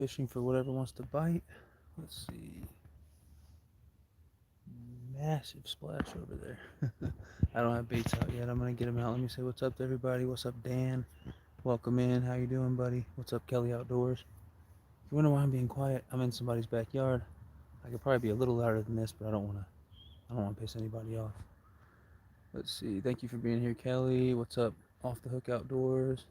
Fishing for whatever wants to bite. Let's see. Massive splash over there. I don't have baits out yet. I'm gonna get them out. Let me say what's up to everybody. What's up, Dan? Welcome in. How you doing, buddy? What's up, Kelly Outdoors? If you wonder why I'm being quiet, I'm in somebody's backyard. I could probably be a little louder than this, but I don't wanna piss anybody off. Let's see. Thank you for being here, Kelly. What's up, Off the Hook Outdoors?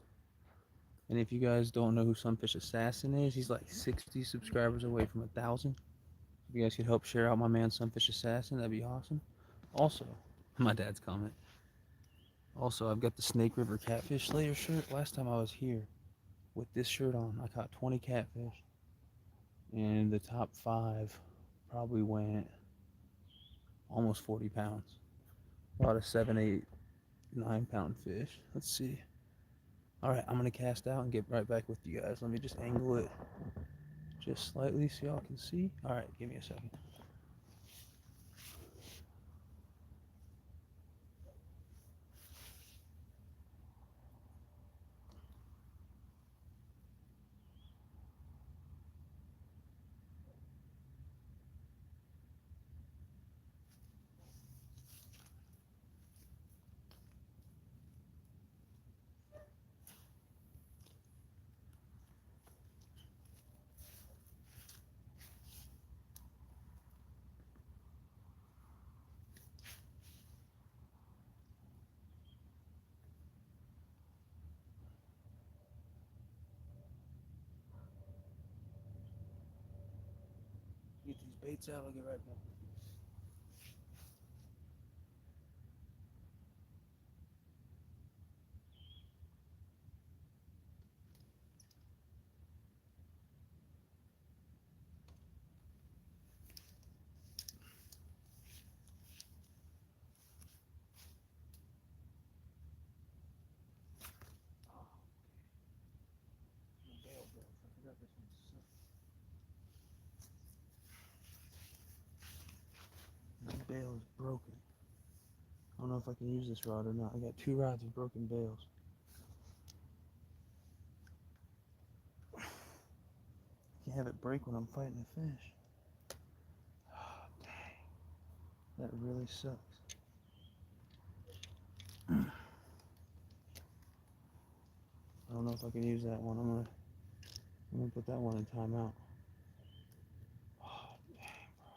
And if you guys don't know who Sunfish Assassin is, he's like 60 subscribers away from 1,000. If you guys could help share out my man Sunfish Assassin, that'd be awesome. Also, my dad's comment. Also, I've got the Snake River Catfish Slayer shirt. Last time I was here with this shirt on, I caught 20 catfish. And the top 5 probably went almost 40 pounds. About a 7, 8, 9 pound fish. Let's see. Alright, I'm going to cast out and get right back with you guys. Let me just angle it just slightly so y'all can see. Alright, give me a second. Get these baits out, I'll get right back. The bail is broken. I don't know if I can use this rod or not. I got 2 rods with broken bails. Can't have it break when I'm fighting a fish. Oh, dang. That really sucks. I don't know if I can use that one. I'm gonna put that one in timeout. Oh, dang, bro.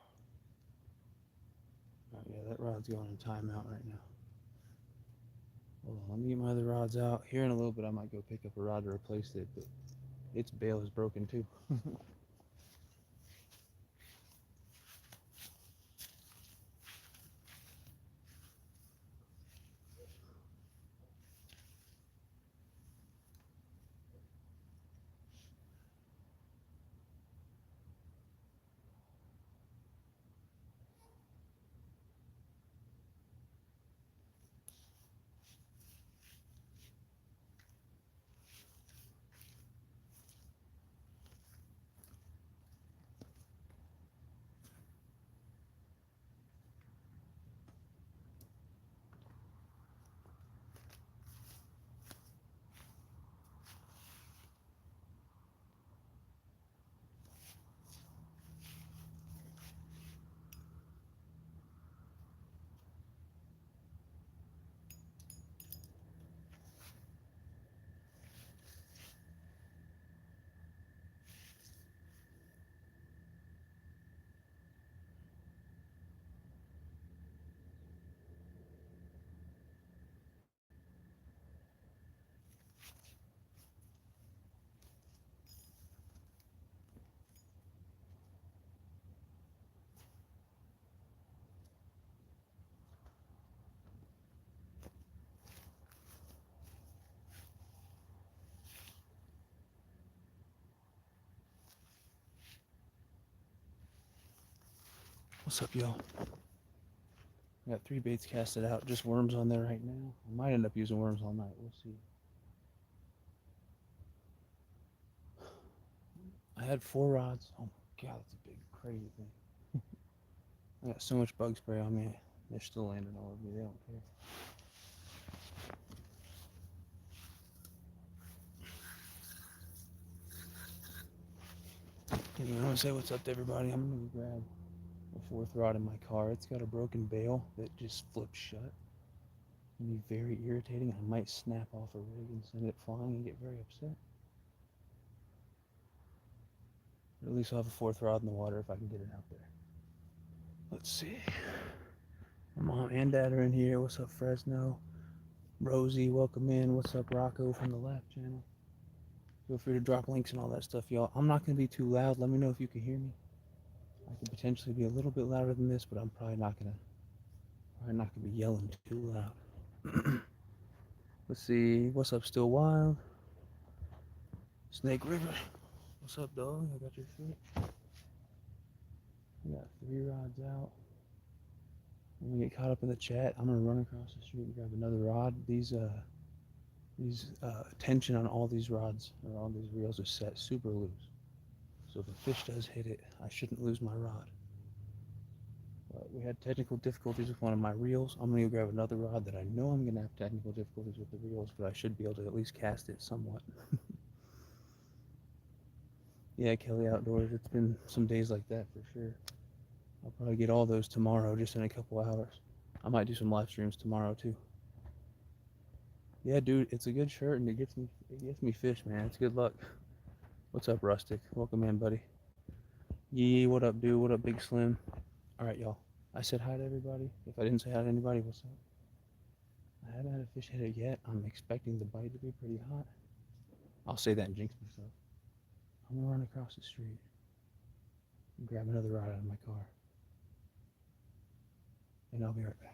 Right, yeah, that rod's going in timeout right now. Hold on, let me get my other rods out. Here in a little bit, I might go pick up a rod to replace it, but its bail is broken too. What's up, y'all? I got 3 baits casted out, just worms on there right now. I might end up using worms all night. We'll see. I had 4 rods. Oh my god, that's a big, crazy thing. I got so much bug spray on me. They're still landing all over me. They don't care. Anyway, I want to say what's up to everybody. I'm going to grab a fourth rod in my car. It's got a broken bail that just flips shut. It can be very irritating. I might snap off a rig and send it flying and get very upset. But at least I'll have a fourth rod in the water if I can get it out there. Let's see. My mom and dad are in here. What's up, Fresno? Rosie, welcome in. What's up, Rocco from the left channel? Feel free to drop links and all that stuff, y'all. I'm not going to be too loud. Let me know if you can hear me. I could potentially be a little bit louder than this, but I'm probably not going to be yelling too loud. Let's see. What's up, Still Wild? Snake River. What's up, dog? I got your shit. We got 3 rods out. I'm going to get caught up in the chat. I'm going to run across the street and grab another rod. These tension on all these rods or all these reels are set super loose. So if a fish does hit it, I shouldn't lose my rod. But we had technical difficulties with one of my reels. I'm going to go grab another rod that I know I'm going to have technical difficulties with the reels, but I should be able to at least cast it somewhat. Yeah, Kelly Outdoors, it's been some days like that for sure. I'll probably get all those tomorrow, just in a couple hours. I might do some live streams tomorrow too. Yeah, dude, it's a good shirt and it gets me fish, man. It's good luck. What's up, Rustic? Welcome in, buddy. Yee, what up, dude? What up, Big Slim? All right, y'all. I said hi to everybody. If I didn't say hi to anybody, what's up? I haven't had a fish hit it yet. I'm expecting the bite to be pretty hot. I'll say that and jinx myself. I'm gonna run across the street and grab another rod out of my car. And I'll be right back.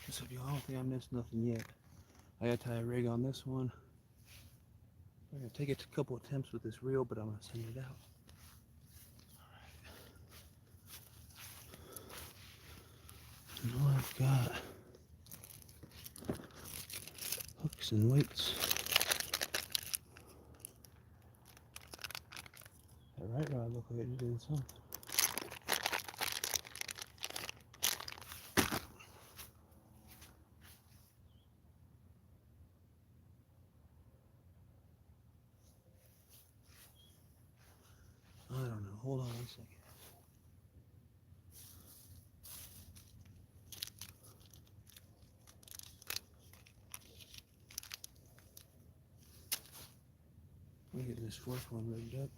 So y'all, I don't think I missed nothing yet. I gotta tie a rig on this one. I'm gonna take a couple attempts with this reel, but I'm gonna send it out. Alright. Now I've got hooks and weights. That right rod looked like it did something. I don't know. Hold on 1 second. Let me get this fourth one rigged up.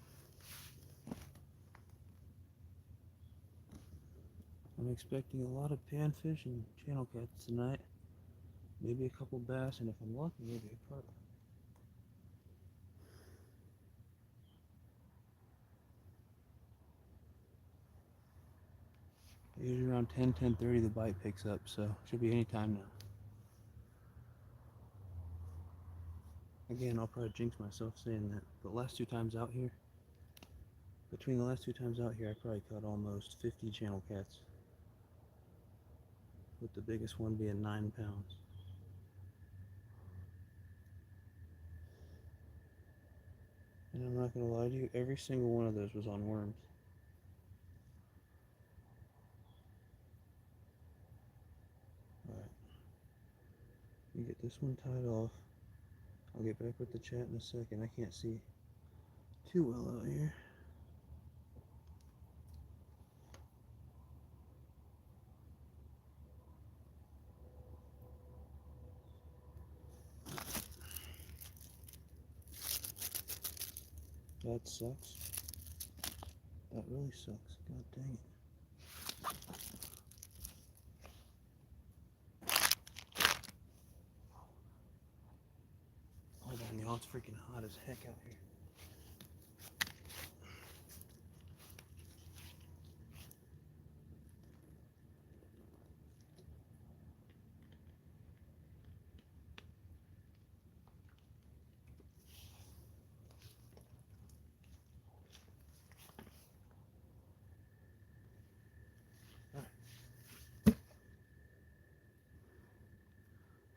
I'm expecting a lot of panfish and channel cats tonight. Maybe a couple bass, and if I'm lucky, maybe a carp. Usually around 10:30 the bite picks up, so should be any time now. Again, I'll probably jinx myself saying that, but last 2 times out here, between the last 2 times out here, I probably caught almost 50 channel cats, with the biggest one being 9 pounds. And I'm not gonna lie to you, every single one of those was on worms. Alright, let me get this one tied off. I'll get back with the chat in a second. I can't see too well out here. That sucks. That really sucks. God dang it. Hold on, y'all. It's freaking hot as heck out here.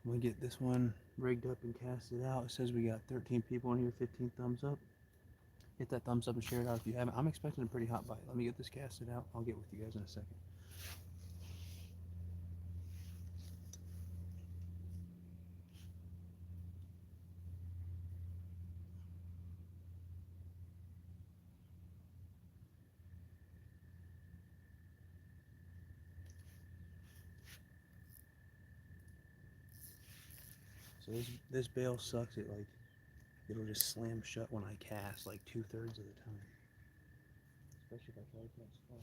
I'm gonna get this one rigged up and cast it out. It says we got 13 people in here, 15 thumbs up. Hit that thumbs up and share it out if you haven't. I'm expecting a pretty hot bite. Let me get this casted out. I'll get with you guys in a second. So this bail sucks. It'll just slam shut when I cast like 2/3 of the time. Especially if I try to cast flat.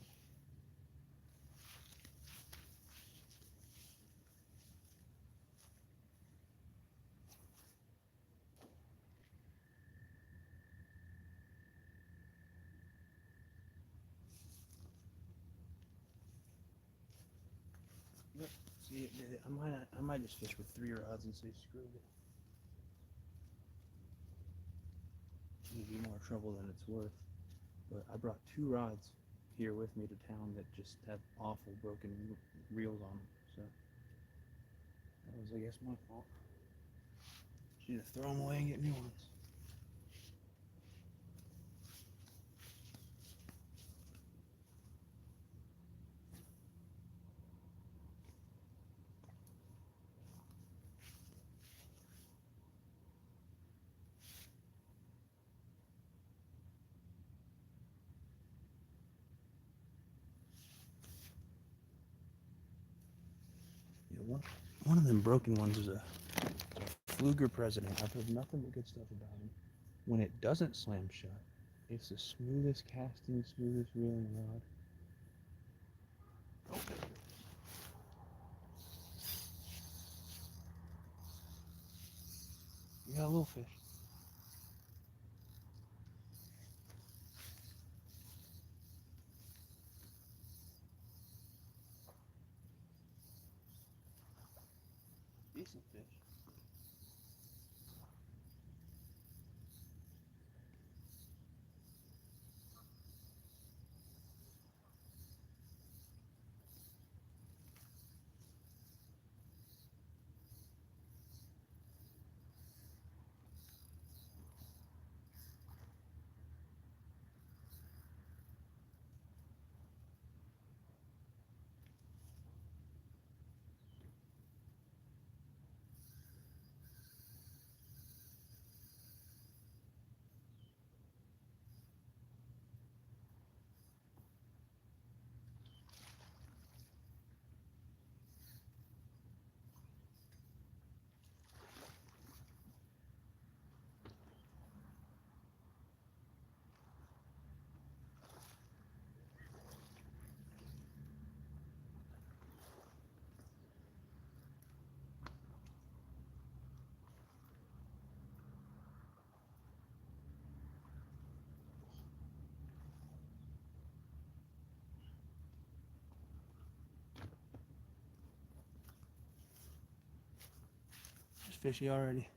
Yep. See, it did it. I might just fish with 3 rods and say screw it. It'd be more trouble than it's worth. But I brought 2 rods here with me to town that just have awful broken reels on them. So that was, I guess, my fault. Just need to throw them away and get new ones. Yeah, one of them broken ones is a Fluger President. I've heard nothing but good stuff about him. When it doesn't slam shut, it's the smoothest casting, smoothest reeling rod. Okay. You got a little fish. Decent fish. It's fishy already.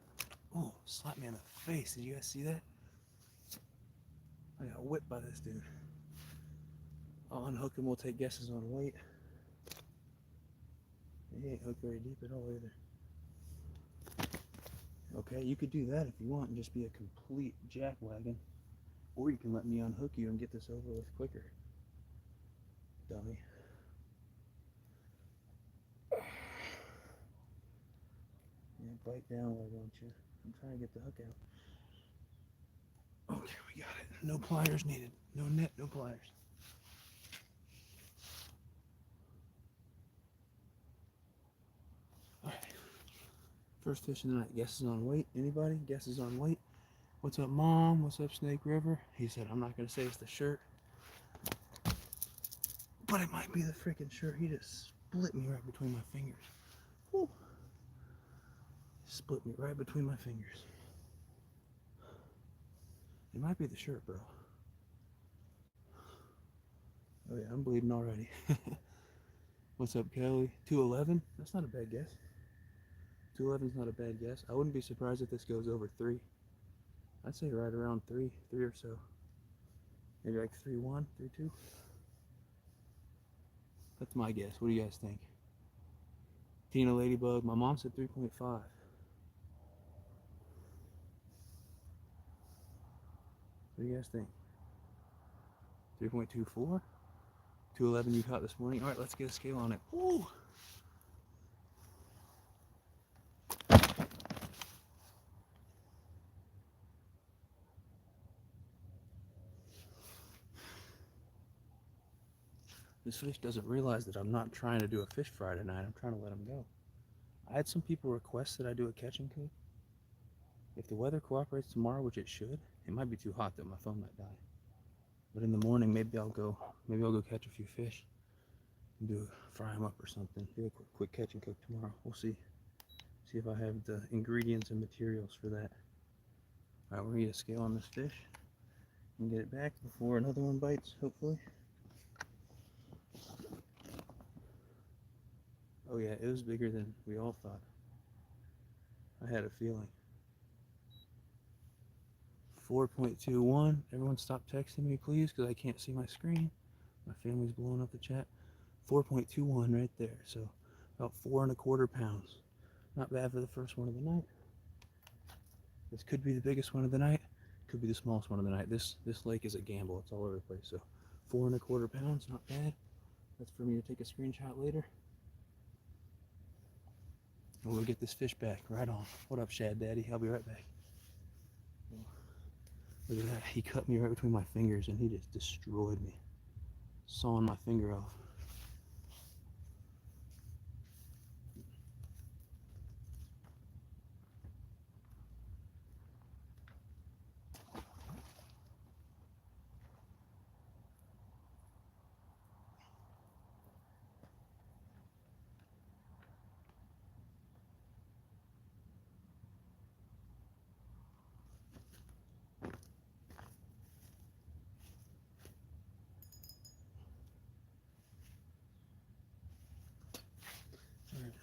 Oh, slapped me in the face. Did you guys see that? I got whipped by this dude. I'll unhook him. We'll take guesses on weight. He ain't hooked very deep at all either. Okay, you could do that if you want and just be a complete jackwagon. Or you can let me unhook you and get this over with quicker. Dummy. Yeah, bite down, why don't you? I'm trying to get the hook out. Okay, we got it. No pliers needed. No net, no pliers. Alright. First fish of the night. Guesses on weight? Anybody? Guesses on weight? What's up, Mom? What's up, Snake River? He said, I'm not going to say it's the shirt. But it might be the freaking shirt. He just split me right between my fingers. Woo. Split me right between my fingers. It might be the shirt, bro. Oh yeah, I'm bleeding already. What's up, Kelly? 211? That's not a bad guess. 211's not a bad guess. I wouldn't be surprised if this goes over 3. I'd say right around 3 or so. Maybe like 3-1, 3-2. That's my guess. What do you guys think? Tina Ladybug. My mom said 3.5. What do you guys think? 3.24? 211 you caught this morning. All right, let's get a scale on it. Woo! This fish doesn't realize that I'm not trying to do a fish fry tonight. I'm trying to let him go. I had some people request that I do a catch and cook. If the weather cooperates tomorrow, which it should, it might be too hot though. My phone might die. But in the morning, maybe I'll go catch a few fish and fry them up or something. Do a quick catch and cook tomorrow. We'll see. See if I have the ingredients and materials for that. All right, we're gonna get a scale on this fish and get it back before another one bites, hopefully. Oh yeah, it was bigger than we all thought. I had a feeling. 4.21. Everyone stop texting me, please, because I can't see my screen. My family's blowing up the chat. 4.21 right there. So about 4.25 pounds. Not bad for the first one of the night. This could be the biggest one of the night. Could be the smallest one of the night. This lake is a gamble. It's all over the place. So 4.25 pounds, not bad. That's for me to take a screenshot later. And we'll get this fish back. Right on. What up, Shad Daddy? I'll be right back. Look at that. He cut me right between my fingers and he just destroyed me. Sawing my finger off.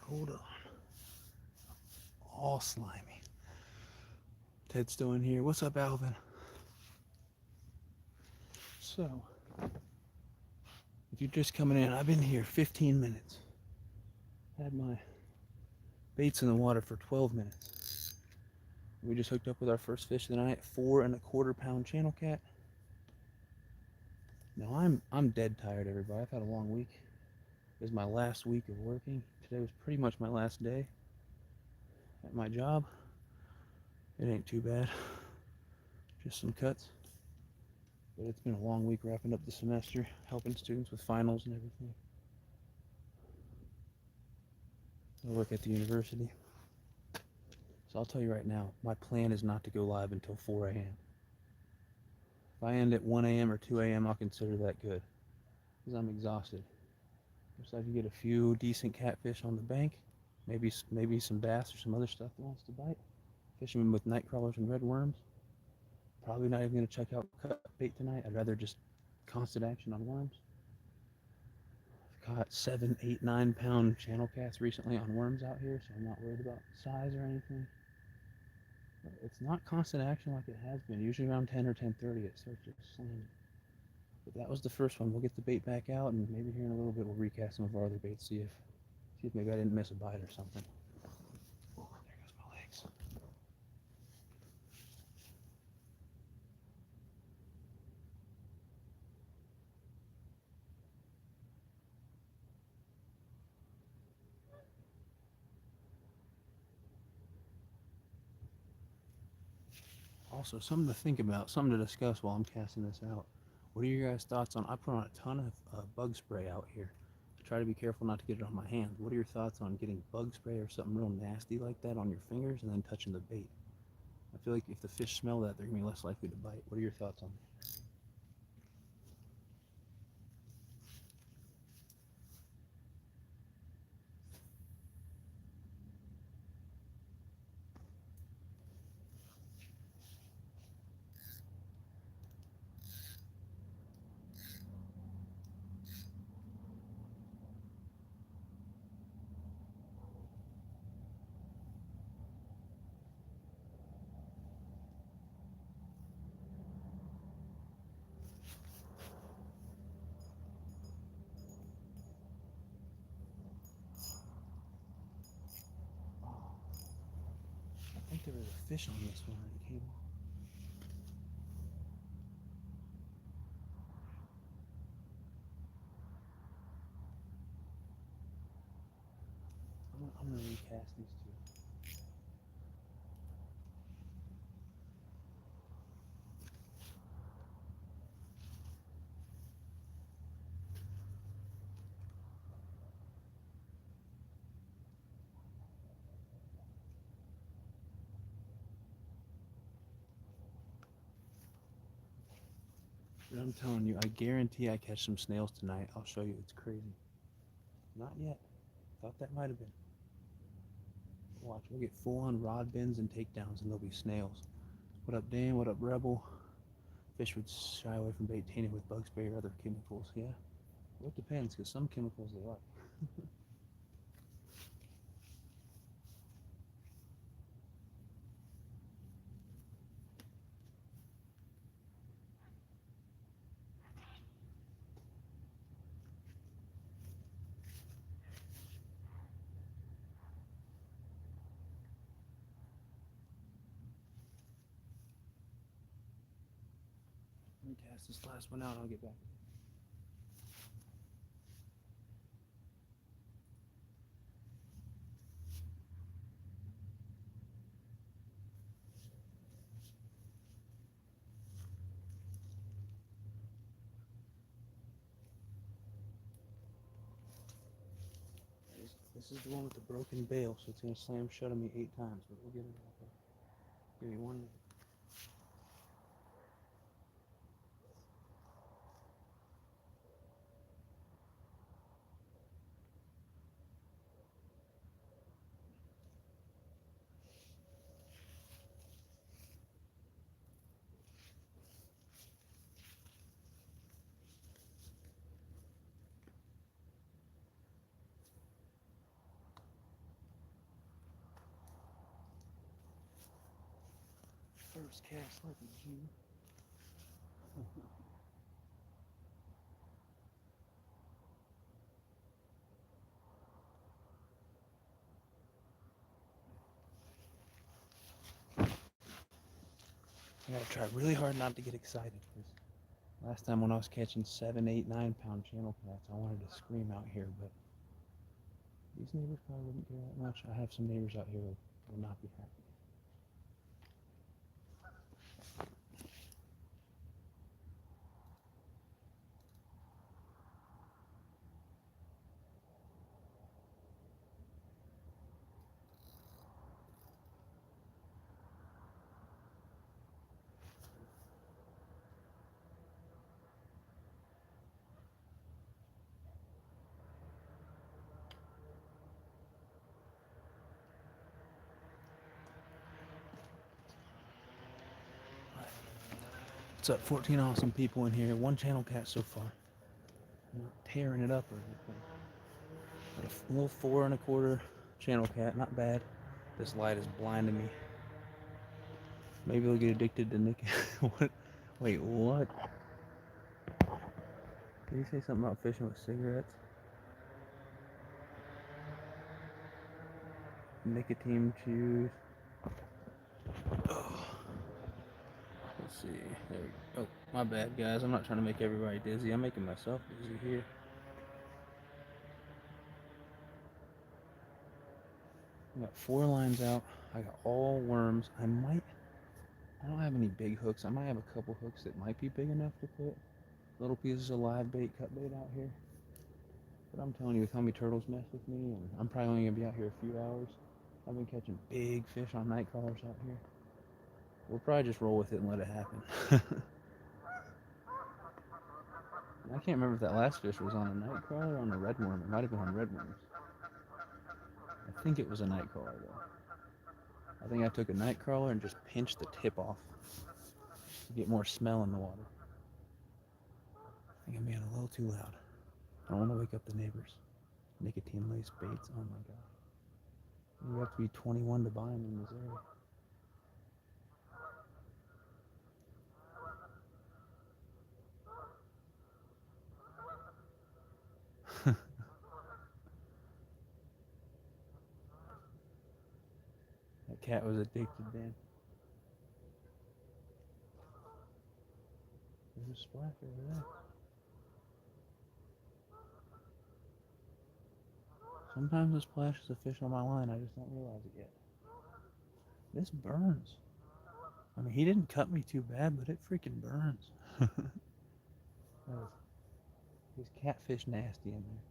Hold on. All slimy. Ted's still in here. What's up, Alvin? So, if you're just coming in, I've been here 15 minutes. Had my baits in the water for 12 minutes. We just hooked up with our first fish of the night, 4.25 pound channel cat. Now I'm dead tired, everybody. I've had a long week. It was my last week of working. Today was pretty much my last day at my job. It ain't too bad. Just some cuts. But it's been a long week wrapping up the semester, helping students with finals and everything. I work at the university. So I'll tell you right now, my plan is not to go live until 4 a.m. If I end at 1 a.m. or 2 a.m., I'll consider that good. Because I'm exhausted. So I can get a few decent catfish on the bank. Maybe some bass or some other stuff that wants to bite. Fishing with night crawlers and red worms. Probably not even going to check out cut bait tonight. I'd rather just constant action on worms. I've caught 7, 8, 9 pound channel cats recently on worms out here, so I'm not worried about size or anything. It's not constant action like it has been. Usually around 10 or 10:30 it starts to slam. But that was the first one. We'll get the bait back out, and maybe here in a little bit we'll recast some of our other baits, see if maybe I didn't miss a bite or something. Oh, there goes my legs. Also, something to think about, something to discuss while I'm casting this out. What are your guys' thoughts on? I put on a ton of bug spray out here. I try to be careful not to get it on my hands. What are your thoughts on getting bug spray or something real nasty like that on your fingers and then touching the bait? I feel like if the fish smell that, they're gonna be less likely to bite. What are your thoughts on that? I think there was a fish on this one and it came off. I'm gonna recast these two. But I'm telling you, I guarantee I catch some snails tonight. I'll show you. It's crazy. Not yet. Thought that might have been. Watch, we'll get full-on rod bends and takedowns, and there'll be snails. What up, Dan? What up, Rebel? Fish would shy away from bait tainted with bug spray or other chemicals. Yeah, well, it depends, because some chemicals they like. Let me cast this last one out, and I'll get back. This is the one with the broken bail, so it's going to slam shut on me 8 times, but we'll get it out there. Give me 1 minute. First cast like a G. I gotta try really hard not to get excited, because last time when I was catching 7, 8, 9 pound channel cats, I wanted to scream out here, but these neighbors probably wouldn't care that much. I have some neighbors out here that will not be happy. What's up, 14 awesome people in here? 1 channel cat so far. I'm not tearing it up or anything. But a little 4 1/4 channel cat, not bad. This light is blinding me. Maybe they'll get addicted to nicotine. What? Wait, what? Did he say something about fishing with cigarettes? Nicotine chews. Oh, let's see. There we go. Oh, my bad, guys. I'm not trying to make everybody dizzy. I'm making myself dizzy here. I got 4 lines out. I got all worms. I don't have any big hooks. I might have a couple hooks that might be big enough to put little pieces of live bait, cut bait out here. But I'm telling you, with how many turtles mess with me, and I'm probably only gonna be out here a few hours. I've been catching big fish on night crawlers out here. We'll probably just roll with it and let it happen. I can't remember if that last fish was on a night crawler or on a red worm. It might have been on red worms. I think it was a night crawler though. I think I took a night crawler and just pinched the tip off to get more smell in the water. I think I'm being a little too loud. I don't want to wake up the neighbors. Nicotine laced baits. Oh my god. You have to be 21 to buy them in Missouri. That cat was addicted, man. There's a splash over there. Sometimes it splashes a fish on my line. I just don't realize it yet. This burns. I mean, he didn't cut me too bad, but it freaking burns. His catfish nasty in there.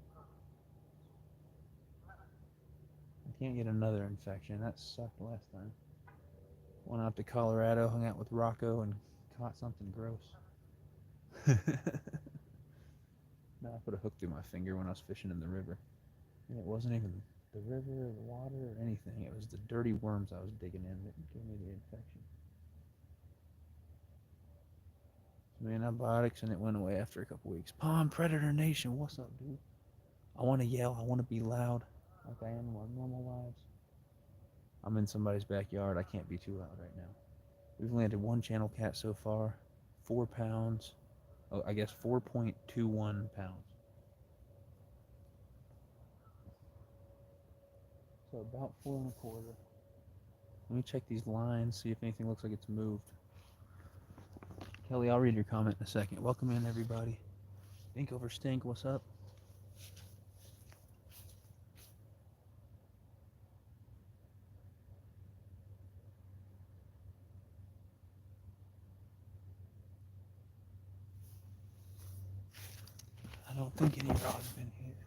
I can't get another infection. That sucked last time. Went out to Colorado, hung out with Rocco, and caught something gross. No, I put a hook through my finger when I was fishing in the river. And it wasn't even the river or the water or anything. It was the dirty worms I was digging in that gave me the infection. Some antibiotics, and it went away after a couple weeks. Pond Predator Nation, what's up, dude? I want to yell. I want to be loud like I am in our normal lives. I'm in somebody's backyard. I can't be too loud right now. We've landed 1 channel cat so far. 4 pounds. Oh, I guess 4.21 pounds. So about 4 1/4. Let me check these lines, see if anything looks like it's moved. Kelly, I'll read your comment in a second. Welcome in, everybody. Ink over stink, what's up? I don't think any rod's been hit.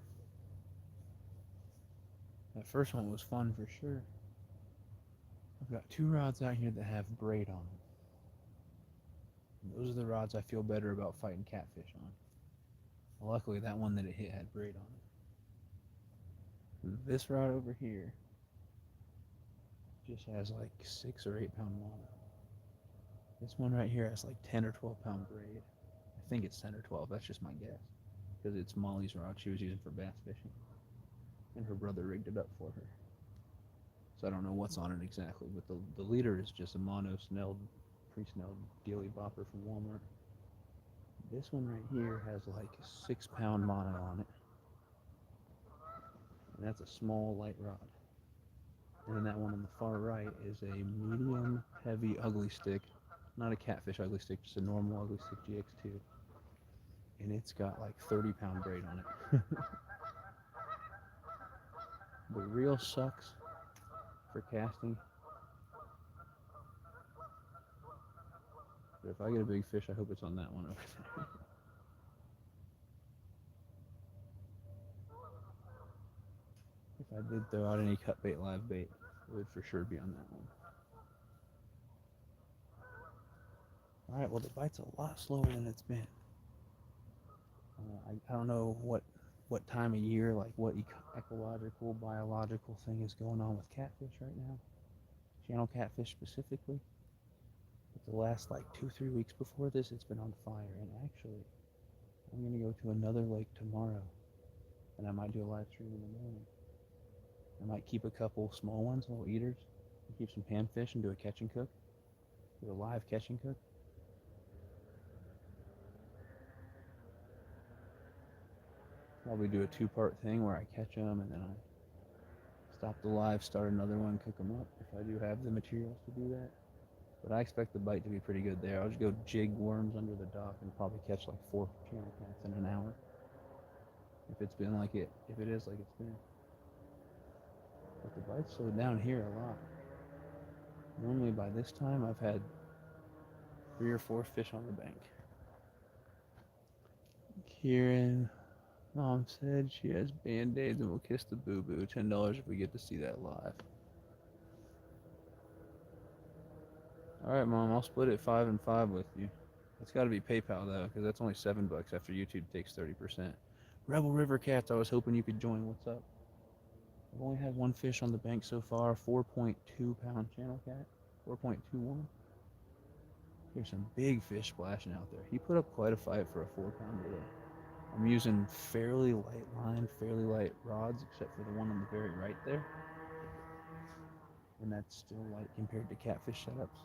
That first one was fun for sure. I've got 2 rods out here that have braid on them. Those are the rods I feel better about fighting catfish on. Luckily, that one that it hit had braid on it. This rod over here just has like 6 or 8 pound mono. This one right here has like 10 or 12 pound braid. I think it's 10 or 12, that's just my guess. Because it's Molly's rod she was using for bass fishing. And her brother rigged it up for her. So I don't know what's on it exactly, but the leader is just a mono snelled, pre-snelled dealy bopper from Walmart. This one right here has like a 6 pound mono on it. And that's a small light rod. And then that one on the far right is a medium heavy ugly stick. Not a catfish ugly stick, just a normal ugly stick GX2. And it's got like 30 pound braid on it. The reel sucks for casting. But if I get a big fish, I hope it's on that one over there. If I did throw out any cut bait, live bait, it would for sure be on that one. Alright, well the bite's a lot slower than it's been. I don't know what time of year, like what ecological, biological thing is going on with catfish right now. Channel catfish specifically. But the last like 2-3 weeks before this, it's been on fire. And actually, I'm going to go to another lake tomorrow. And I might do a live stream in the morning. I might keep a couple small ones, little eaters. And keep some panfish and do a catch and cook. Do a live catch and cook. Probably do a two-part thing where I catch them and then I stop the live, start another one, cook them up if I do have the materials to do that. But I expect the bite to be pretty good there. I'll just go jig worms under the dock and probably catch like 4 channel cats in an hour. If it's been like it, if it is like it's been. But the bite slowed down here a lot. Normally by this time I've had 3 or 4 fish on the bank. Kieran, Mom said she has band-aids and will kiss the boo-boo. $10 if we get to see that live. Alright, Mom, I'll split it 5 and 5 with you. It's got to be PayPal, though, because that's only $7 after YouTube takes 30%. Rebel River Cats, I was hoping you could join. What's up? I've only had one fish on the bank so far, 4.2 pound channel cat, 4.21. There's some big fish splashing out there. He put up quite a fight for a 4-pounder though. I'm using fairly light line, fairly light rods, except for the one on the very right there. And that's still light compared to catfish setups.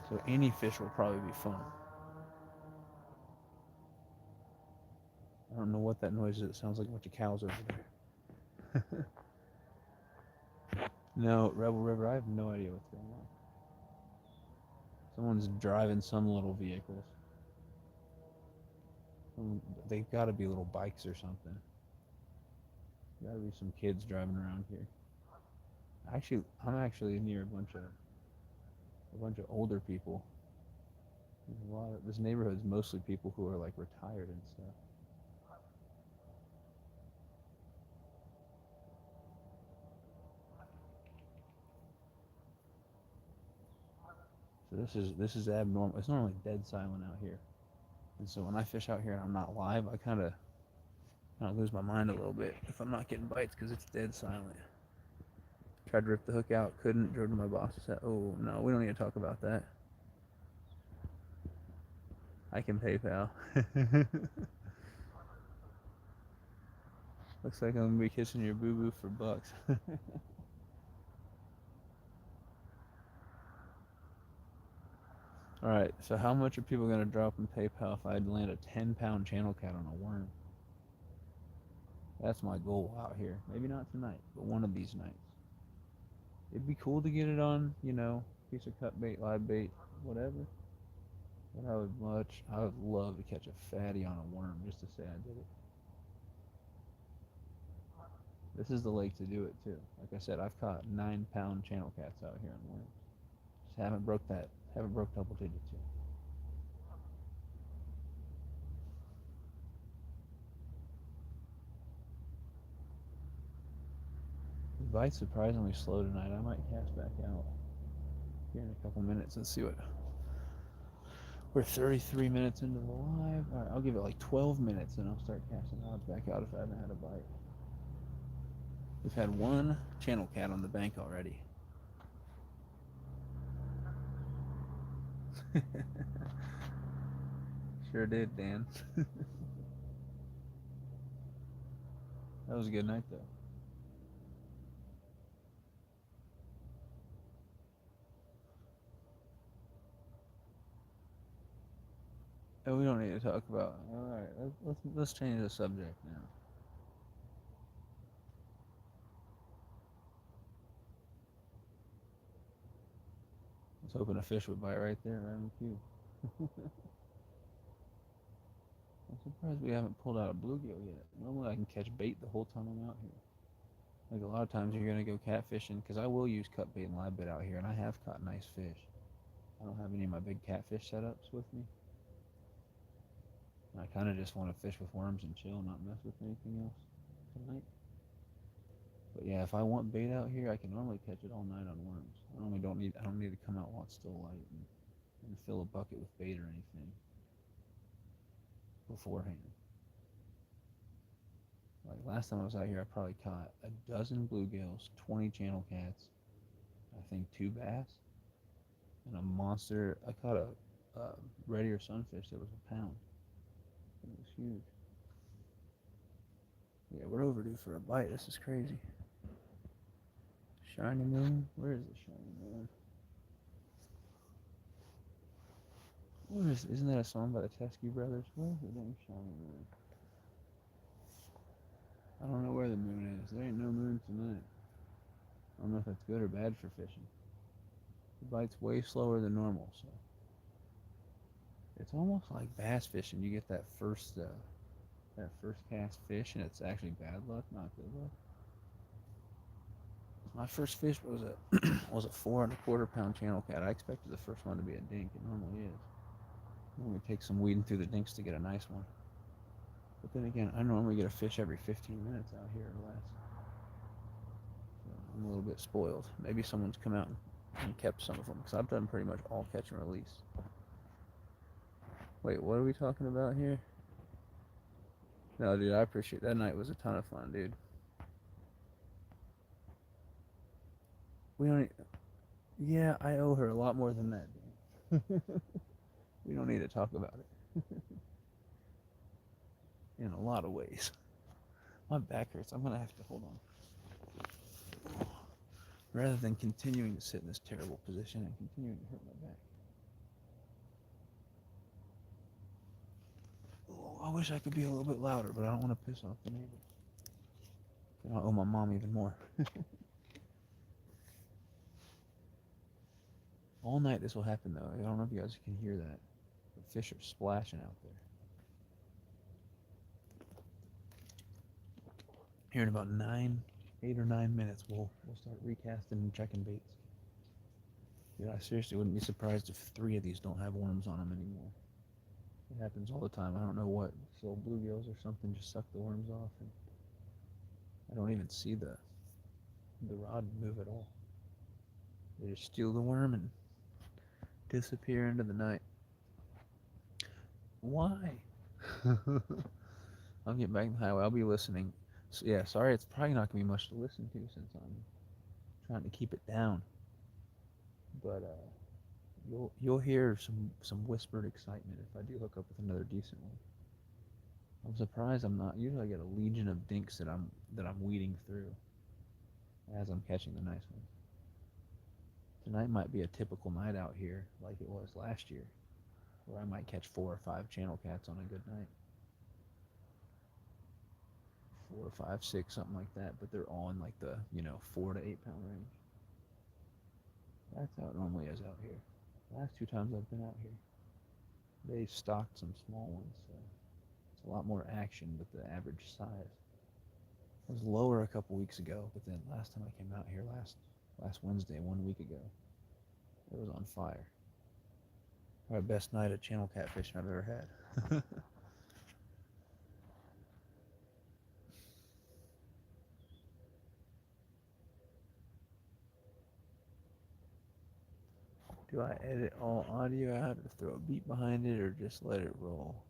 So any fish will probably be fun. I don't know what that noise is. It sounds like a bunch of cows over there. No, Rebel River, I have no idea what's going on. Someone's driving some little vehicles. They've got to be little bikes or something. Got to be some kids driving around here. I'm actually near a bunch of older people. This neighborhood is mostly people who are like retired and stuff. So this is abnormal. It's normally dead silent out here, and so when I fish out here and I'm not live, I kind of lose my mind a little bit if I'm not getting bites because it's dead silent. Tried to rip the hook out, couldn't. Drove to my boss's house. Oh no, we don't need to talk about that. I can PayPal. Looks like I'm gonna be kissing your boo boo for bucks. Alright, so how much are people gonna drop in PayPal if I land a 10-pound channel cat on a worm? That's my goal out here. Maybe not tonight, but one of these nights. It'd be cool to get it on, piece of cut bait, live bait, whatever. But I would love to catch a fatty on a worm just to say I did it. This is the lake to do it too. Like I said, I've caught 9-pound channel cats out here on worms. Just haven't broke double digits yet. The bite's surprisingly slow tonight. I might cast back out here in a couple minutes and see what. We're 33 minutes into the live. Alright, I'll give it like 12 minutes and I'll start casting rods back out if I haven't had a bite. We've had one channel cat on the bank already. Sure did, Dan. That was a good night though. Oh, we don't need to talk about. All right, let's change the subject now. I was hoping a fish would bite right there, right in the cube. I'm surprised we haven't pulled out a bluegill yet. Normally I can catch bait the whole time I'm out here. Like a lot of times you're gonna go catfishing because I will use cut bait and live bait out here, and I have caught nice fish. I don't have any of my big catfish setups with me. I kind of just want to fish with worms and chill, not mess with anything else tonight. But yeah, if I want bait out here, I can normally catch it all night on worms. I don't need to come out while it's still light and fill a bucket with bait or anything beforehand. Like last time I was out here, I probably caught a dozen bluegills, 20 channel cats, I think 2 bass, and a monster. I caught a red ear sunfish that was a pound. It was huge. Yeah, we're overdue for a bite. This is crazy. Shiny moon? Where is the shiny moon? Where is? Isn't that a song by the Teskey Brothers? Where's the dang shiny moon? I don't know where the moon is. There ain't no moon tonight. I don't know if that's good or bad for fishing. It bites way slower than normal, so it's almost like bass fishing. You get that first cast fish, and it's actually bad luck, not good luck. My first fish was a was a 4¼ pound channel cat. I expected the first one to be a dink. It normally is. Normally takes some weeding through the dinks to get a nice one. But then again, I normally get a fish every 15 minutes out here or less. So I'm a little bit spoiled. Maybe someone's come out and kept some of them, because I've done pretty much all catch and release. Wait, what are we talking about here? No, dude, I appreciate that. Night was a ton of fun, dude. We don't. Yeah, I owe her a lot more than that, dude. We don't need to talk about it. In a lot of ways. My back hurts. I'm gonna have to hold on. Rather than continuing to sit in this terrible position and continuing to hurt my back. Oh, I wish I could be a little bit louder, but I don't want to piss off the neighbor. Then I'll owe my mom even more. All night this will happen though. I don't know if you guys can hear that. The fish are splashing out there. Here in about 8 or 9 minutes, we'll start recasting and checking baits. Dude, I seriously wouldn't be surprised if 3 of these don't have worms on them anymore. It happens all the time. I don't know what. So bluegills or something just suck the worms off, and I don't even see the rod move at all. They just steal the worm and disappear into the night. Why? I'll get back in the highway. I'll be listening. So, yeah, sorry, it's probably not going to be much to listen to since I'm trying to keep it down. But you'll hear some whispered excitement if I do hook up with another decent one. I'm surprised I'm not. Usually I get a legion of dinks that I'm weeding through as I'm catching the nice ones. Tonight might be a typical night out here, like it was last year, where I might catch 4 or 5 channel cats on a good night. 4 or 5, 6, something like that. But they're all in like the 4 to 8 pound range. That's how it normally is out here. Last 2 times I've been out here, they stocked some small ones, so it's a lot more action with the average size. It was lower a couple weeks ago, but then last time I came out here last Wednesday, 1 week ago, it was on fire. Probably the best night of channel catfishing I've ever had. Do I edit all audio out or throw a beat behind it or just let it roll?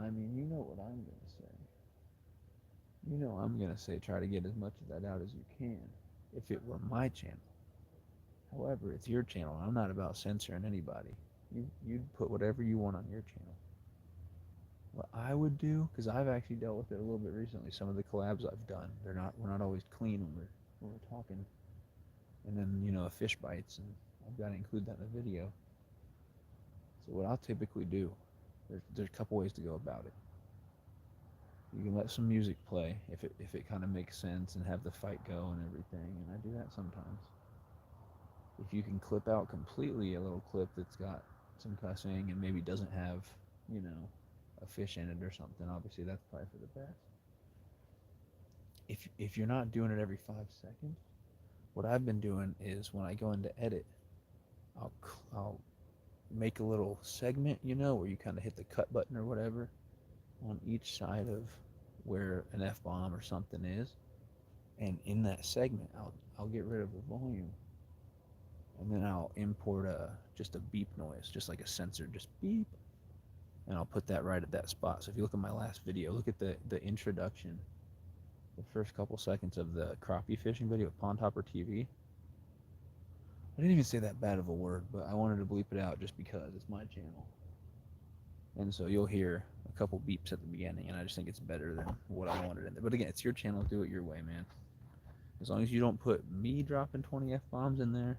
I mean, you know what I'm going to say. You know I'm going to say try to get as much of that out as you can if it were my channel. However, it's your channel. I'm not about censoring anybody. You'd put whatever you want on your channel. What I would do, because I've actually dealt with it a little bit recently, some of the collabs I've done, we're not always clean when we're talking. And then, a fish bites, and I've got to include that in the video. So what I'll typically do, there's a couple ways to go about it. You can let some music play if it kind of makes sense and have the fight go and everything, and I do that sometimes. If you can clip out completely a little clip that's got some cussing and maybe doesn't have, a fish in it or something, obviously that's probably for the best. If you're not doing it every 5 seconds, what I've been doing is when I go into edit, I'll make a little segment, where you kind of hit the cut button or whatever on each side of where an F-bomb or something is, and in that segment I'll get rid of the volume, and then I'll import just a beep noise, just like a sensor, just beep, and I'll put that right at that spot. So if you look at my last video, look at the introduction, the first couple seconds of the crappie fishing video with Pond Hopper TV. I didn't even say that bad of a word, but I wanted to bleep it out just because it's my channel. And so you'll hear a couple beeps at the beginning, and I just think it's better than what I wanted in there. But again, it's your channel, do it your way, man. As long as you don't put me dropping 20 F bombs in there,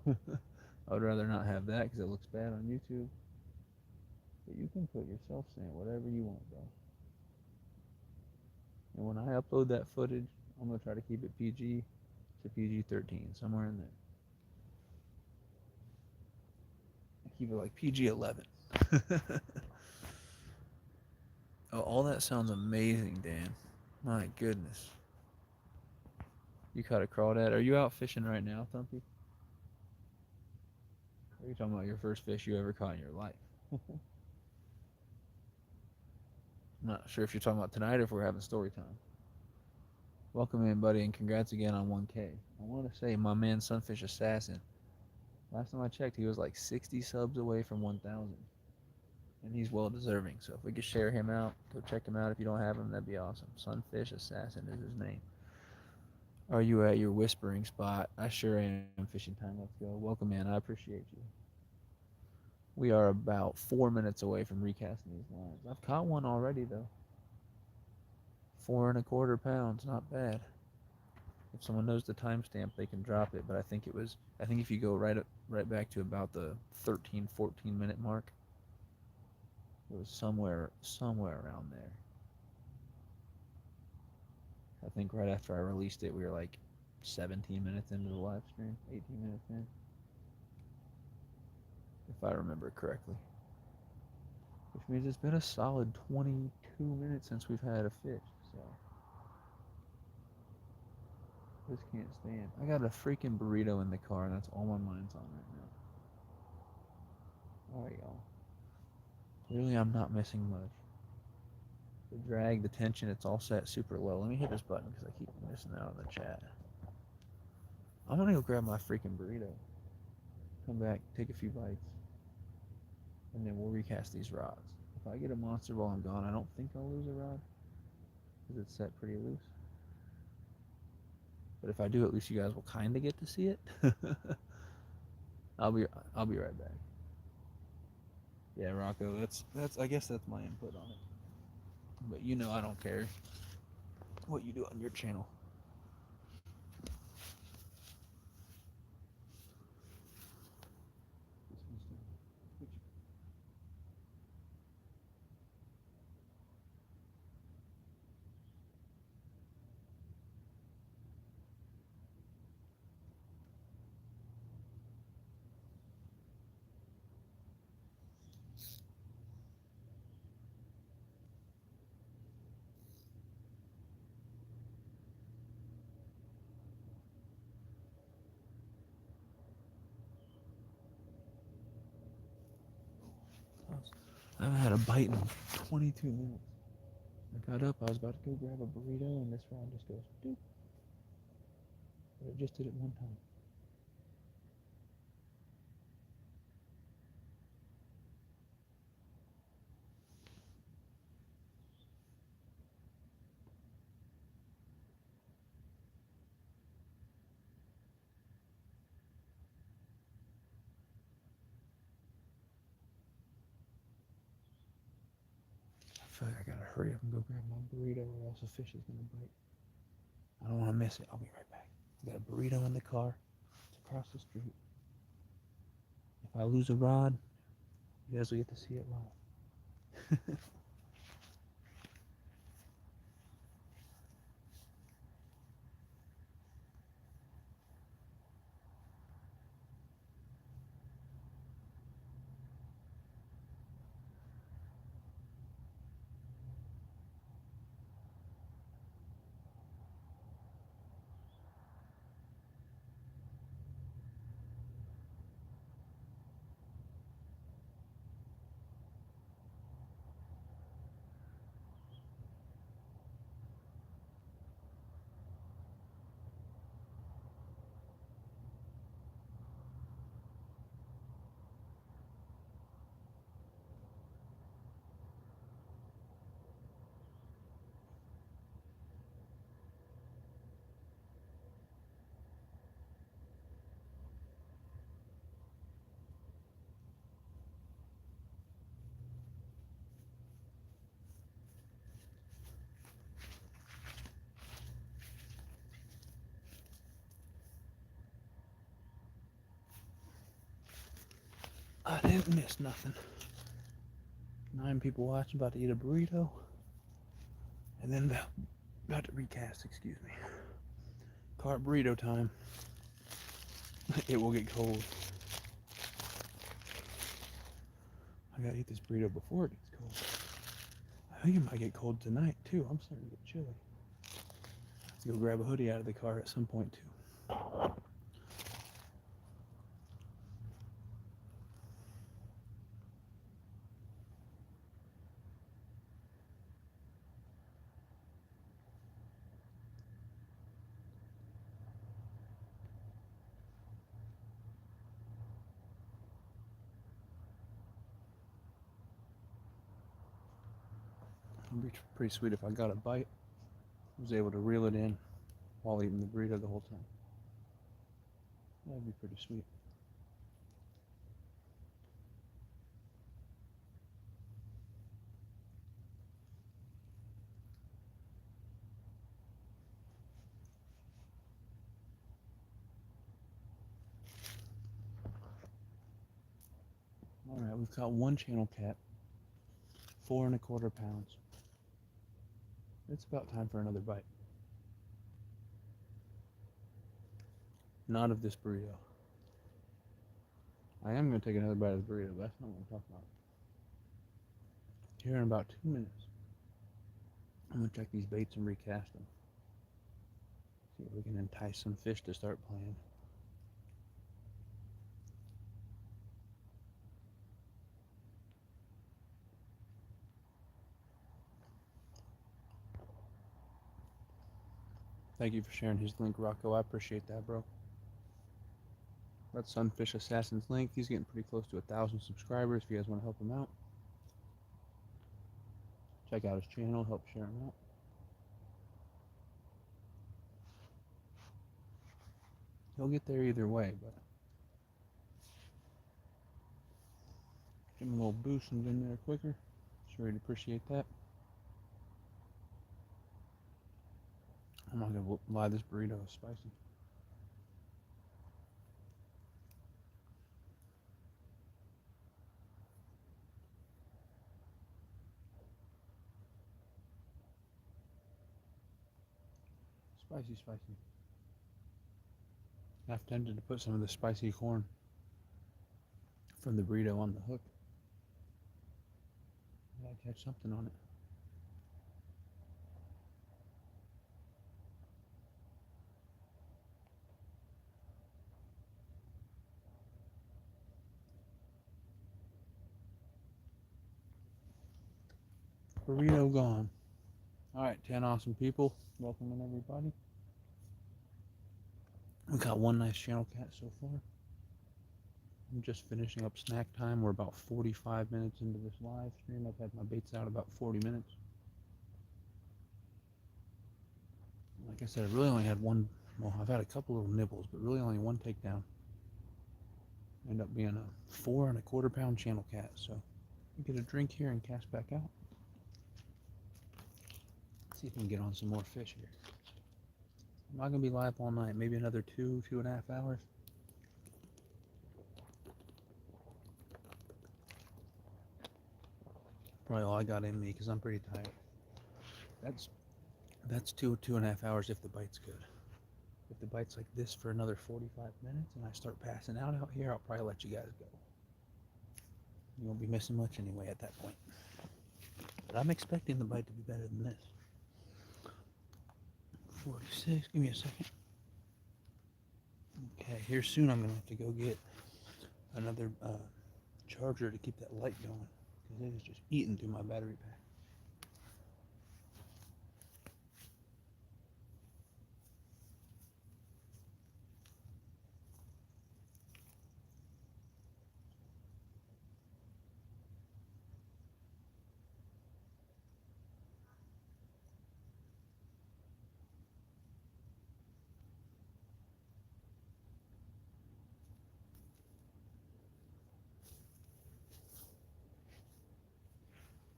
I would rather not have that because it looks bad on YouTube. But you can put yourself saying whatever you want, bro. And when I upload that footage, I'm gonna try to keep it PG to PG-13, somewhere in there. Keep it like PG-11. Oh, all that sounds amazing, Dan. My goodness. You caught a crawdad. Are you out fishing right now, Thumpy? Or are you talking about your first fish you ever caught in your life? I'm not sure if you're talking about tonight or if we're having story time. Welcome in, buddy, and congrats again on 1K. I want to say my man Sunfish Assassin. Last time I checked, he was like 60 subs away from 1,000. And he's well deserving. So if we could share him out, go check him out. If you don't have him, that'd be awesome. Sunfish Assassin is his name. Are you at your whispering spot? I sure am. Fishing time. Let's go. Welcome in. I appreciate you. We are about 4 minutes away from recasting these lines. I've caught one already though. 4¼ pounds. Not bad. If someone knows the timestamp, they can drop it. But I think if you go right back to about the 13, 14 minute mark, it was somewhere around there. I think right after I released it, we were like 17 minutes into the live stream, 18 minutes in, if I remember correctly. Which means it's been a solid 22 minutes since we've had a fish, so this can't stand. I got a freaking burrito in the car, and that's all my mind's on right now. Alright, y'all. Clearly, I'm not missing much. The drag, the tension, it's all set super low. Let me hit this button because I keep missing out on the chat. I'm gonna go grab my freaking burrito. Come back, take a few bites, and then we'll recast these rods. If I get a monster while I'm gone, I don't think I'll lose a rod because it's set pretty loose. But if I do, at least you guys will kind of get to see it. I'll be right back. Yeah, Rocco, that's I guess that's my input on it. But you know I don't care what you do on your channel. I haven't had a bite in 22 minutes. I got up, I was about to go grab a burrito, and this rod just goes doop. But it just did it one time. I feel like I gotta hurry up and go grab my burrito or else a fish is gonna bite. I don't wanna miss it. I'll be right back. I got a burrito in the car. It's across the street. If I lose a rod, you guys will get to see it live. I didn't miss nothing. 9 people watching, about to eat a burrito. And then about to recast, excuse me. Carp burrito time. It will get cold. I gotta eat this burrito before it gets cold. I think it might get cold tonight too. I'm starting to get chilly. Let's go grab a hoodie out of the car at some point too. It'd be pretty sweet if I got a bite. Was able to reel it in while eating the burrito the whole time. That'd be pretty sweet. Alright, we've got 1 channel cat, 4 1/4 pounds. It's about time for another bite. Not of this burrito. I am going to take another bite of the burrito, but that's not what I'm talking about. Here in about 2 minutes, I'm going to check these baits and recast them. See if we can entice some fish to start playing. Thank you for sharing his link, Rocco. I appreciate that, bro. That's Sunfish Assassin's link. He's getting pretty close to 1,000 subscribers if you guys want to help him out. Check out his channel, help share him out. He'll get there either way, but give him a little boost and get in there quicker. Sure he'd appreciate that. I'm not gonna lie, this burrito is spicy. Spicy, spicy. Half tempted to put some of the spicy corn from the burrito on the hook. Gotta catch something on it. Burrito gone. Alright, 10 awesome people. Welcome in, everybody. We got 1 nice channel cat so far. I'm just finishing up snack time. We're about 45 minutes into this live stream. I've had my baits out about 40 minutes. Like I said, I really only had 1, well, I've had a couple little nibbles, but really only 1 takedown. Ended up being a 4 1/4 pound channel cat, so get a drink here and cast back out. See if we can get on some more fish here. I'm not gonna be live all night, maybe another 2.5 hours. Probably all I got in me because I'm pretty tired. That's 2.5 hours if the bite's good. If the bite's like this for another 45 minutes and I start passing out here, I'll probably let you guys go. You won't be missing much anyway at that point. But I'm expecting the bite to be better than this. 46, give me a second. Okay, here soon I'm gonna have to go get another charger to keep that light going because it is just eating through my battery pack.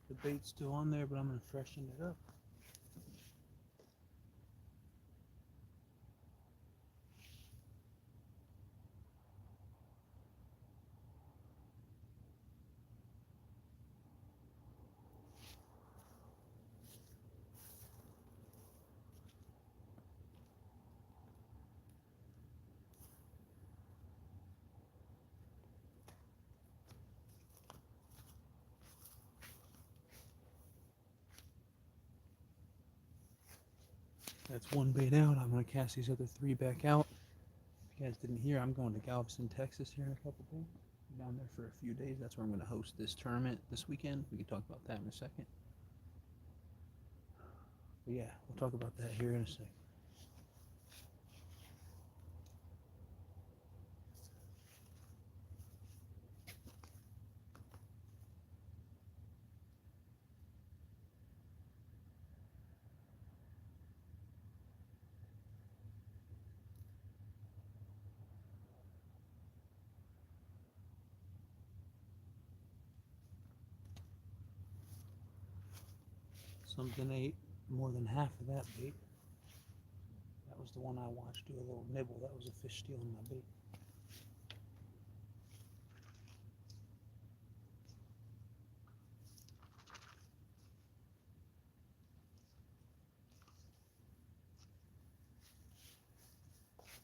The bait's still on there, but I'm gonna freshen it up. That's one bait out. I'm going to cast these other 3 back out. If you guys didn't hear, I'm going to Galveston, Texas here in a couple days. I'm down there for a few days. That's where I'm going to host this tournament this weekend. We can talk about that in a second. But yeah, we'll talk about that here in a second. Something ate more than half of that bait. That was the one I watched do a little nibble. That was a fish stealing my bait.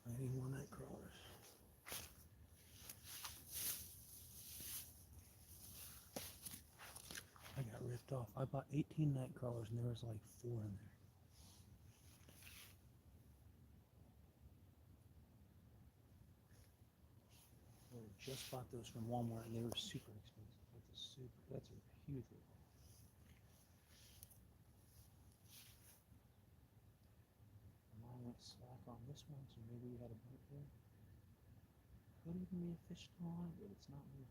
I need more night crawlers. I got ripped off. I bought 18 night crawlers and there was like 4 in there. I just bought those from Walmart and they were super expensive. That's a huge rip. Mine went slack on this one, so maybe we had a bite there. Could even be a fish still on it, but it's not moving.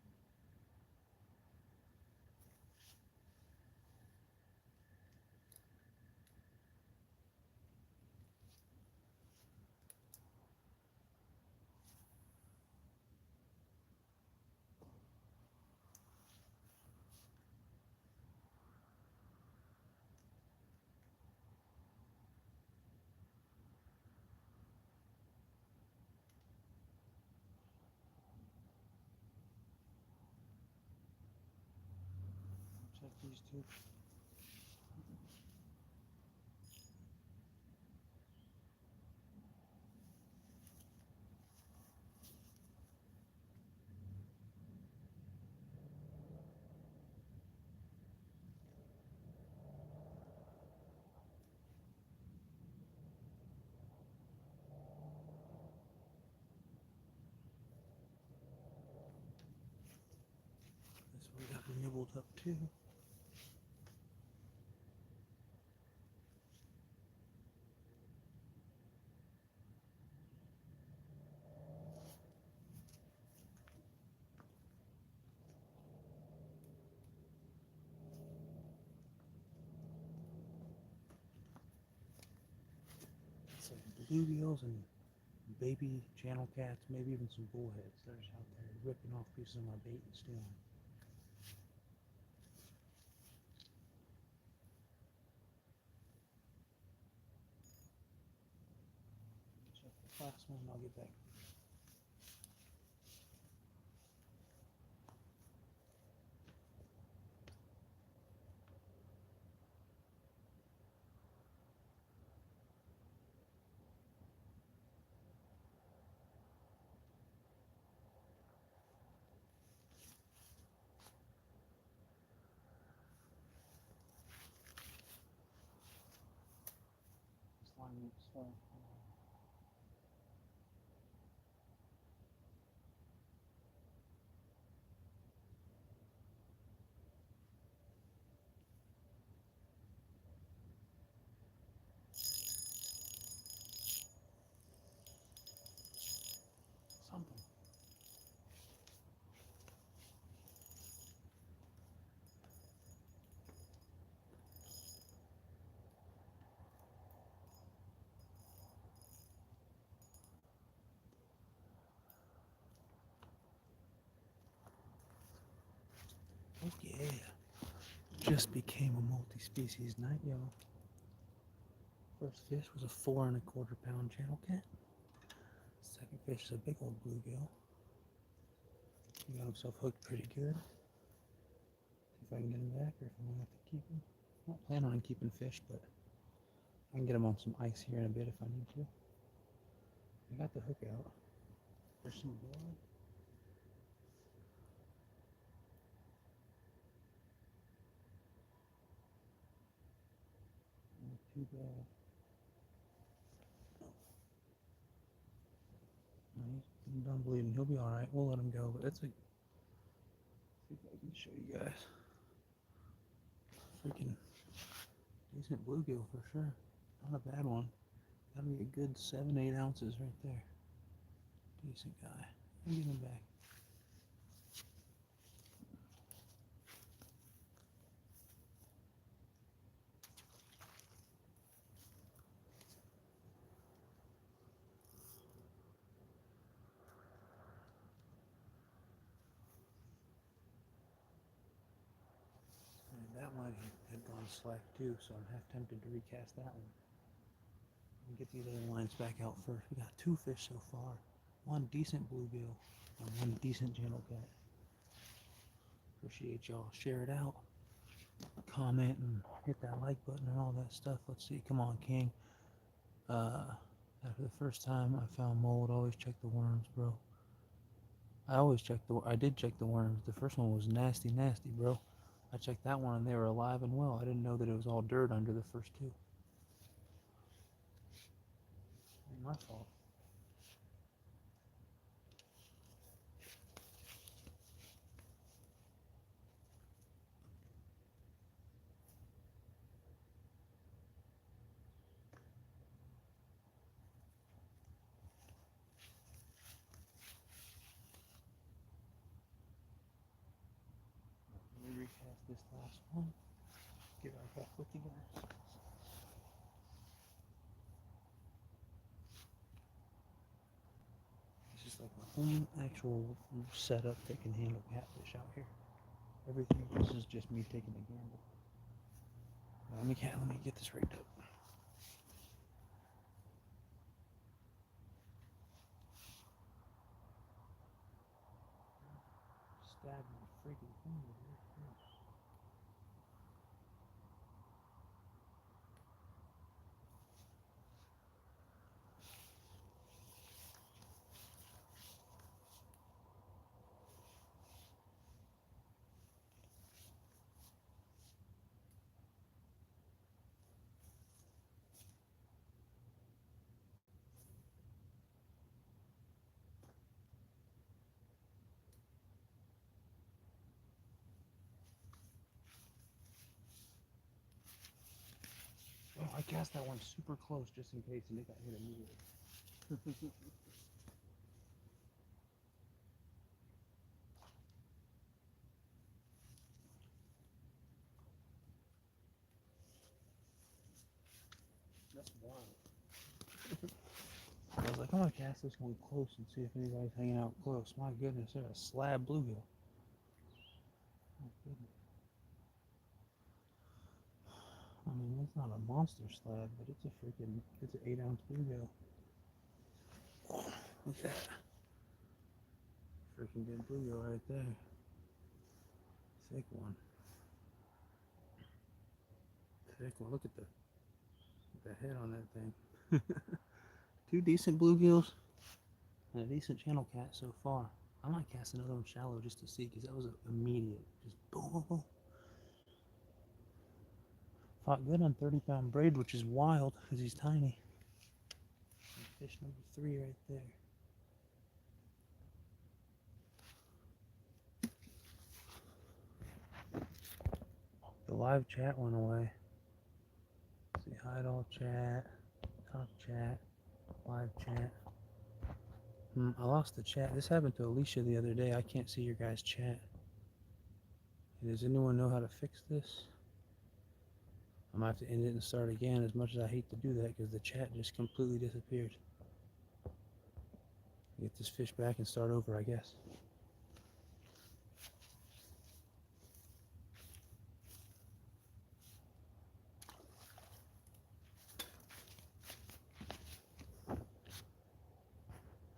Check these two. This one got nibbled up too. It's like bluegills and baby channel cats, maybe even some bullheads. They're just out there ripping off pieces of my bait and stealing. Check the last one and I'll get back. This line looks slow. Something. Oh yeah. Just became a multi-species night, y'all. First fish was a 4 1/4 pound channel cat. Second fish is a big old bluegill. He got himself hooked pretty good. See if I can get him back or if I'm gonna have to keep him. I'm not planning on keeping fish, but I can get him on some ice here in a bit if I need to. I got the hook out. There's some blood. Not too bad. done bleeding. He'll be alright. We'll let him go. But it's a. See if I can show you guys. Freaking decent bluegill for sure. Not a bad one. Gotta be a good 7-8 ounces right there. Decent guy. I'll get him back. And that one had gone slack too, so I'm half tempted to recast that one. Get these other lines back out first. We got 2 fish so far. 1 decent bluegill and 1 decent channel cat. Appreciate y'all. Share it out. Comment and hit that like button and all that stuff. Let's see. Come on, King. After the first time I found mold, always check the worms, bro. I did check the worms. The first one was nasty, bro. I checked that one and they were alive and well. I didn't know that it was all dirt under the first 2. Ain't my fault. Let me recast this last one. Get right back with you guys. This is like my own actual setup that can handle catfish out here. Everything else is just me taking a gamble. Let me get this rigged up. Stab my freaking finger. Oh, I cast that one super close just in case and it got hit immediately. That's wild. I was like, I'm gonna cast this one close and see if anybody's hanging out close. My goodness, there's a slab bluegill. My goodness. I mean, it's not a monster slab, but it's an 8-ounce bluegill. Look at that. Freaking good bluegill right there. Thick one. Thick one. Look at the head on that thing. 2 decent bluegills and a decent channel cat so far. I might cast another one shallow just to see, because that was immediate. Just boom, boom, boom. Fought good on 30-pound braid, which is wild because he's tiny. Fish number 3 right there. The live chat went away. Let's see, hide all chat, top chat, live chat. I lost the chat. This happened to Alicia the other day. I can't see your guys' chat. Does anyone know how to fix this? I might have to end it and start again, as much as I hate to do that because the chat just completely disappeared. Get this fish back and start over, I guess.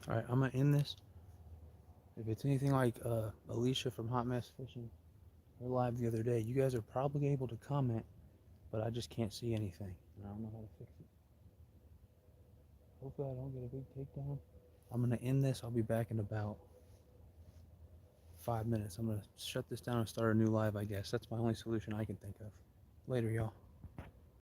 Alright, I'm going to end this. If it's anything like Alicia from Hot Mess Fishing, her live the other day, you guys are probably able to comment, but I just can't see anything. And I don't know how to fix it. Hopefully I don't get a big takedown. I'm going to end this. I'll be back in about 5 minutes. I'm going to shut this down and start a new live, I guess. That's my only solution I can think of. Later, y'all.